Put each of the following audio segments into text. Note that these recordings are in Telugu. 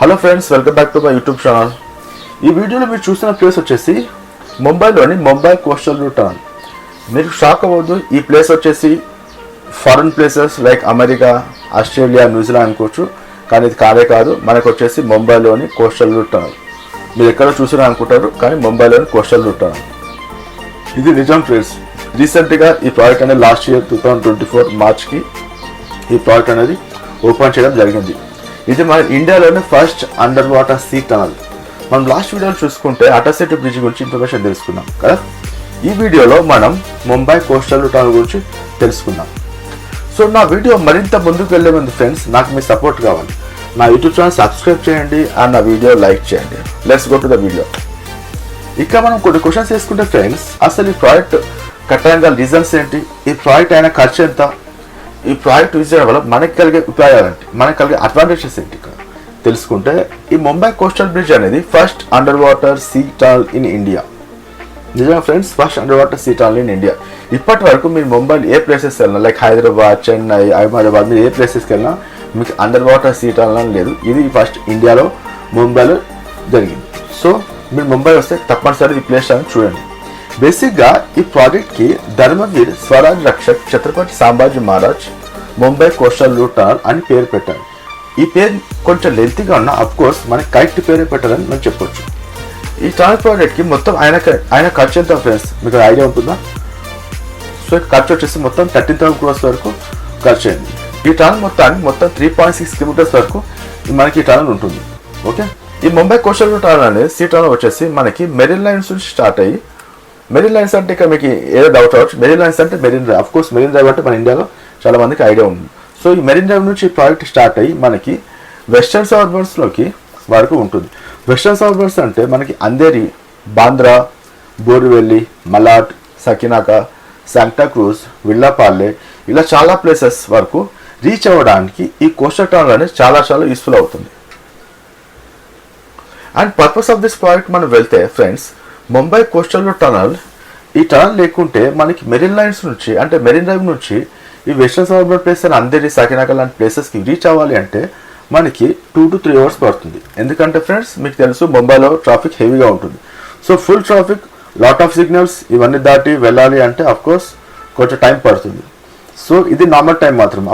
Hello friends, welcome back to my YouTube channel. ఈ వీడియోలో మీరు చూస్తున్న ప్లేస్ వచ్చేసి ముంబైలోని ముంబై కోస్టల్ రూట్ టనల్. మీరు షాక్ అవ్వద్దు, ఈ ప్లేస్ వచ్చేసి foreign places like America, Australia, New Zealand అనుకోవచ్చు. కానీ ఇది కాదే కాదు, మనకు వచ్చేసి ముంబైలోని కోస్టల్ రూట్ టనల్. మీరు ఎక్కడో చూసినా అనుకుంటారు, కానీ ముంబైలోని కోస్టల్ రూట్ టనల్ ఇది నిజం ఫ్రెండ్స్. రీసెంట్గా ఈ ప్రాజెక్ట్ అనేది లాస్ట్ ఇయర్ 2024 మార్చ్కి ఈ ప్రాజెక్ట్ అనేది ఓపెన్ చేయడం జరిగింది. ఇది మన ఇండియాలోనే first under water sea tunnel. మనం లాస్ట్ వీడియోలో చూసుకుంటే అటాసిటీ బ్రిడ్జ్ గురించి ఇన్ఫర్మేషన్ తెలుసుకున్నాం కదా. ఈ వీడియోలో మనం ముంబై కోస్టల్ టనల్ గురించి తెలుసుకుందాం. సో నా వీడియో మరింత ముందుకు వెళ్ళే ముందు ఫ్రెండ్స్, నాకు మీ సపోర్ట్ కావాలి. నా యూట్యూబ్ ఛానల్ సబ్స్క్రైబ్ చేయండి అండ్ నా వీడియో లైక్ చేయండి. Let's go to the video. ఇక మనం కొన్ని క్వశ్చన్స్ వేసుకుంటే ఫ్రెండ్స్, అసలు ఈ ప్రాజెక్ట్ కట్టడానికి రీజన్స్ ఏంటి, ఈ ప్రాజెక్ట్ అయిన ఖర్చు ఎంత, ఈ ప్రాజెక్ట్ యూజ్ చేయడం వల్ల మనకి కలిగే ఉపయోగాలు ఏంటి, మనకి కలిగే అడ్వాంటేజెస్ ఏంటి తెలుసుకుంటే, ఈ ముంబై కోస్టల్ బ్రిడ్జ్ అనేది first under water sea tunnel in India. నిజంగా friends, first under water sea tunnel in India. ఇప్పటి వరకు మీరు ముంబైలో ఏ ప్లేసెస్ వెళ్ళినా, లైక్ హైదరాబాద్, చెన్నై, అహ్మదాబాద్, మీరు ఏ ప్లేసెస్కి వెళ్ళినా మీకు అండర్ వాటర్ సీ టనల్ అని లేదు. ఇది ఫస్ట్ ఇండియాలో ముంబైలో జరిగింది. సో మీరు ముంబై వస్తే తప్పనిసరి ఈ ప్లేస్ అని చూడండి. బేసిక్గా ఈ ప్రాజెక్ట్కి Dharmveer Swaraj Rakshak Chhatrapati Sambhaji Maharaj Mumbai coastal route tunnel అని పేరు పెట్టారు. ఈ పేరు కొంచెం లెంతీగా ఉన్న అఫ్కోర్స్ మనకి కరెక్ట్ పేరే పెట్టారని మనం చెప్పొచ్చు. ఈ టనల్ ప్రాజెక్ట్కి మొత్తం ఆయన ఖర్చు ఎంత ఫ్రెండ్స్, మీకు ఐడియా ఉంటుందా? సో ఖర్చు వచ్చేసి మొత్తం 13,000 crores వరకు ఖర్చు అయింది. ఈ టనల్ మొత్తం 3.6 kilometers వరకు మనకి ఈ టనల్ ఉంటుంది. ఓకే, ఈ ముంబై కోస్టల్ రూట్ టనల్ అనేది సీ టనల్ వచ్చేసి మనకి మెరిన్ లైన్స్ నుంచి స్టార్ట్ అయ్యి, మెరిన్ లైన్స్ అంటే ఇక మీకు ఏదో డౌట్ అవ్వచ్చు, మెరిన్ లైన్స్ అంటే Merin drive. Of course Merin drive అంటే మన ఇండియాలో చాలా మందికి ఐడియా ఉంది. సో ఈ మెరిన్ డ్రైవ్ నుంచి ఈ ప్రాజెక్ట్ స్టార్ట్ అయ్యి మనకి వెస్టర్న్ సబర్బన్స్లోకి వరకు ఉంటుంది. వెస్టర్న్ సబర్బన్స్ అంటే మనకి అంధేరి, బాంద్రా, బోరివెల్లి, మలాడ్, సకినాక, శాంటా క్రూజ్, విల్లాపాల్లె, ఇలా చాలా ప్లేసెస్ వరకు రీచ్ అవ్వడానికి ఈ కోస్టల్ టనల్ అనేది చాలా యూస్ఫుల్ అవుతుంది. And purpose of this project మనం వెళ్తే ఫ్రెండ్స్, ముంబై కోస్టల్ టనల్, ఈ టనల్ లేకుంటే మనకి మెరిన్ లైన్స్ నుంచి అంటే మెరిన్ డ్రైవ్ నుంచి ఈ వెస్టర్న్ సబర్బన్ ప్లేస్ అని అంధేరి, సకినాక లాంటి ప్లేసెస్కి రీచ్ అవ్వాలి అంటే మనకి 2 to 3 hours పడుతుంది. ఎందుకంటే ఫ్రెండ్స్ మీకు తెలుసు ముంబైలో ట్రాఫిక్ హెవీగా ఉంటుంది. So full traffic, lot of signals, ఇవన్నీ దాటి వెళ్ళాలి అంటే అఫ్కోర్స్ కొంచెం టైం పడుతుంది. సో ఇది నార్మల్ టైం మాత్రం.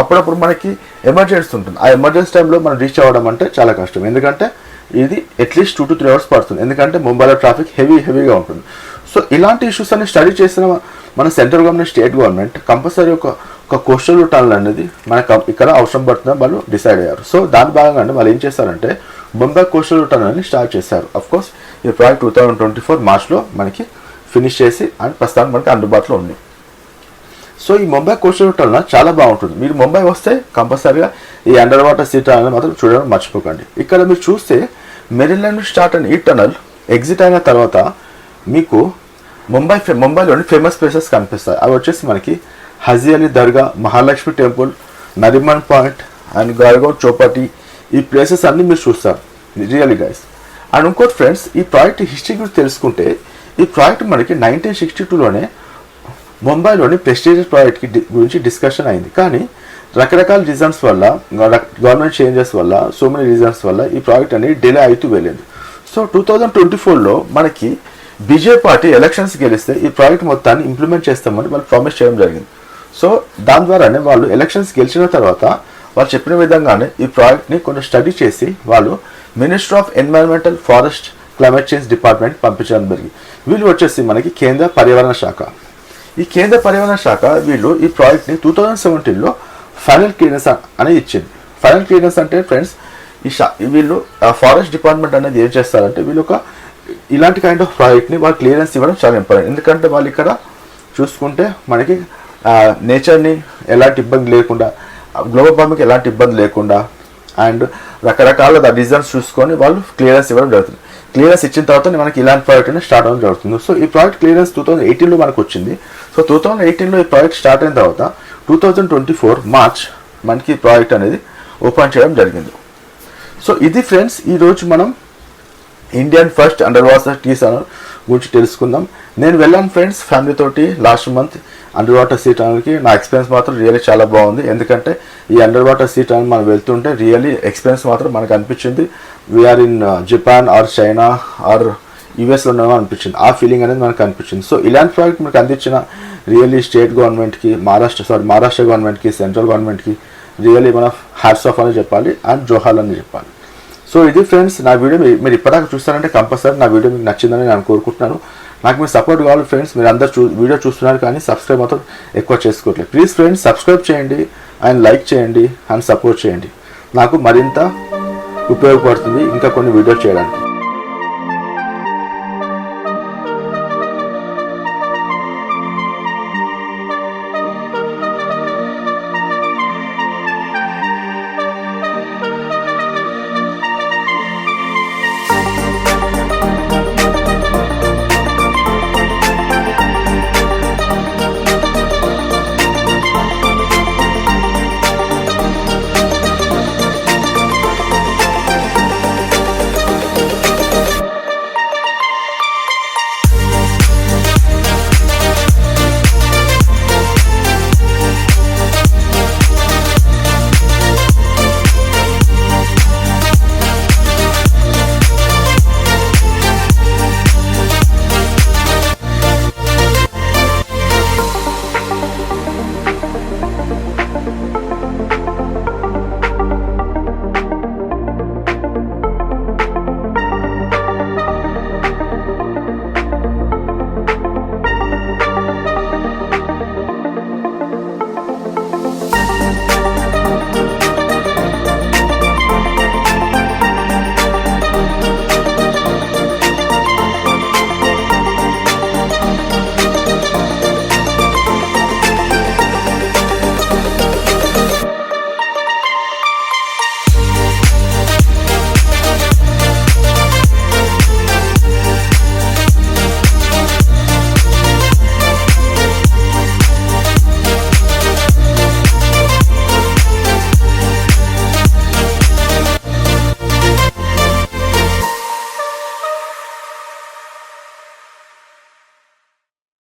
అప్పుడప్పుడు మనకి ఎమర్జెన్సీ ఉంటుంది. ఆ ఎమర్జెన్సీ టైంలో మనం రీచ్ అవ్వడం అంటే చాలా కష్టం. ఎందుకంటే ఇది అట్లీస్ట్ 2 to 3 hours పడుతుంది. ఎందుకంటే ముంబైలో ట్రాఫిక్ హెవీగా ఉంటుంది. సో ఇలాంటి ఇష్యూస్ అన్ని స్టడీ చేసిన మన central government, state government compulsory ఒక కోస్టల్ రూట్ టనల్ అనేది మనకు ఇక్కడ అవసరం పడుతుందని వాళ్ళు డిసైడ్ అయ్యారు. సో దాని భాగంగా వాళ్ళు ఏం చేశారంటే ముంబై కోస్టల్ రూట్ టనల్ అని స్టార్ట్ చేశారు. అఫ్కోర్స్ ఈ ప్రాజెక్ట్ 2024 మార్చ్లో మనకి ఫినిష్ చేసి అండ్ ప్రస్తుతానికి మనకి అందుబాటులో ఉంది. సో ఈ ముంబై కోస్టల్ రూట్ టనల్ చాలా బాగుంటుంది. మీరు ముంబై వస్తే కంపల్సరీగా ఈ అండర్ వాటర్ సీ టనల్ మాత్రం చూడడం మర్చిపోకండి. ఇక్కడ మీరు చూస్తే మెరిన్ లైన్ స్టార్ట్ అయిన ఈ టనల్ ఎగ్జిట్ అయిన తర్వాత మీకు ముంబైలోని ఫేమస్ ప్లేసెస్ కనిపిస్తాయి. అవి వచ్చేసి మనకి Haji Ali Dargah, Mahalakshmi temple, Nariman point and Girgaon Chowpatty, ఈ ప్లేసెస్ అన్నీ మీరు చూస్తారు రియల్లీ గైస్. అండ్ ఇంకోటి ఫ్రెండ్స్, ఈ ప్రాజెక్ట్ హిస్టరీ గురించి తెలుసుకుంటే, ఈ ప్రాజెక్ట్ మనకి 1962లోనే ముంబైలోని ప్రెస్టీజియస్ ప్రాజెక్ట్ గురించి డిస్కషన్ అయింది. కానీ రకరకాల రీజన్స్ వల్ల, గవర్నమెంట్ చేంజెస్ వల్ల, సో మెనీ రీజన్స్ వల్ల ఈ ప్రాజెక్ట్ అనేది డిలే అవుతూ వెళ్ళింది. సో 2024లో మనకి బీజేపీ పార్టీ ఎలక్షన్స్ గెలిస్తే ఈ ప్రాజెక్ట్ మొత్తాన్ని ఇంప్లిమెంట్ చేస్తామని వాళ్ళు ప్రామిస్ చేయడం జరిగింది. సో దాని ద్వారానే వాళ్ళు ఎలక్షన్స్ గెలిచిన తర్వాత వాళ్ళు చెప్పిన విధంగానే ఈ ప్రాజెక్ట్ని కొంచెం స్టడీ చేసి వాళ్ళు minister of environmental, forest, climate change department పంపించడం జరిగింది. వీళ్ళు వచ్చేసి మనకి కేంద్ర పర్యావరణ శాఖ. ఈ కేంద్ర పర్యావరణ శాఖ వీళ్ళు ఈ ప్రాజెక్ట్ని 2017లో ఫైనల్ క్లియరెన్స్ అనేది ఇచ్చింది. ఫైనల్ క్లియరెన్స్ అంటే ఫ్రెండ్స్, వీళ్ళు ఫారెస్ట్ డిపార్ట్మెంట్ అనేది ఏం చేస్తారంటే వీళ్ళు ఇలాంటి కైండ్ ఆఫ్ ప్రాజెక్ట్ని వాళ్ళు క్లియరెన్స్ ఇవ్వడం చాలా ఇంపార్టెంట్. ఎందుకంటే వాళ్ళు ఇక్కడ చూసుకుంటే మనకి నేచర్ని ఎలాంటి ఇబ్బంది లేకుండా, గ్లోబల్ వార్మింగ్ ఎలాంటి ఇబ్బంది లేకుండా అండ్ రకరకాల రీజన్స్ చూసుకొని వాళ్ళు క్లియరెన్స్ ఇవ్వడం జరుగుతుంది. క్లియరెన్స్ ఇచ్చిన తర్వాత మనకి ఇలాంటి ప్రాజెక్ట్ అనేది స్టార్ట్ అవ్వడం జరుగుతుంది. సో ఈ ప్రాజెక్ట్ క్లియరెన్స్ 2018లో మనకు వచ్చింది. సో 2018లో ఈ ప్రాజెక్ట్ స్టార్ట్ అయిన తర్వాత 2024 మార్చ్ మనకి ఈ ప్రాజెక్ట్ అనేది ఓపెన్ చేయడం జరిగింది. సో ఇది ఫ్రెండ్స్, ఈరోజు మనం Indian first under water sea tunnel గురించి తెలుసుకుందాం. నేను వెళ్ళాను ఫ్రెండ్స్ ఫ్యామిలీ తోటి last month under water sea టనల్కి నా ఎక్స్పీరియన్స్ మాత్రం రియల్లీ చాలా బాగుంది. ఎందుకంటే ఈ అండర్ వాటర్ సీ టనల్ మనం వెళ్తుంటే రియల్లీ ఎక్స్పీరియన్స్ మాత్రం మనకు అనిపించింది we are in Japan are China are యూఎస్లో ఉన్నామో అనిపించింది. ఆ ఫీలింగ్ అనేది మనకు అనిపించింది. సో ఇలాంటి ప్రాజెక్ట్ మనకు అందించిన రియల్లీ స్టేట్ గవర్నమెంట్కి, మహారాష్ట్ర గవర్నమెంట్కి, సెంట్రల్ గవర్నమెంట్కి రియల్లీ మన హ్యాట్స్ ఆఫ్ అని చెప్పాలి అండ్ జోహాల్ అని చెప్పాలి. సో ఇది ఫ్రెండ్స్ నా వీడియో. మీరు ఇప్పటిదాకా చూస్తారంటే కంపల్సరీ నా వీడియో మీకు నచ్చిందని నేను కోరుకుంటున్నాను. నాకు మీరు సపోర్ట్ కావాలి ఫ్రెండ్స్. మీరు అందరు వీడియో చూస్తున్నారు కానీ సబ్స్క్రైబ్ మాత్రం ఎక్కువ చేసుకోవట్లేదు. ప్లీజ్ ఫ్రెండ్స్ సబ్స్క్రైబ్ చేయండి అండ్ లైక్ చేయండి అండ్ సపోర్ట్ చేయండి. నాకు మరింత ఉపయోగపడుతుంది ఇంకా కొన్ని వీడియోలు చేయడానికి.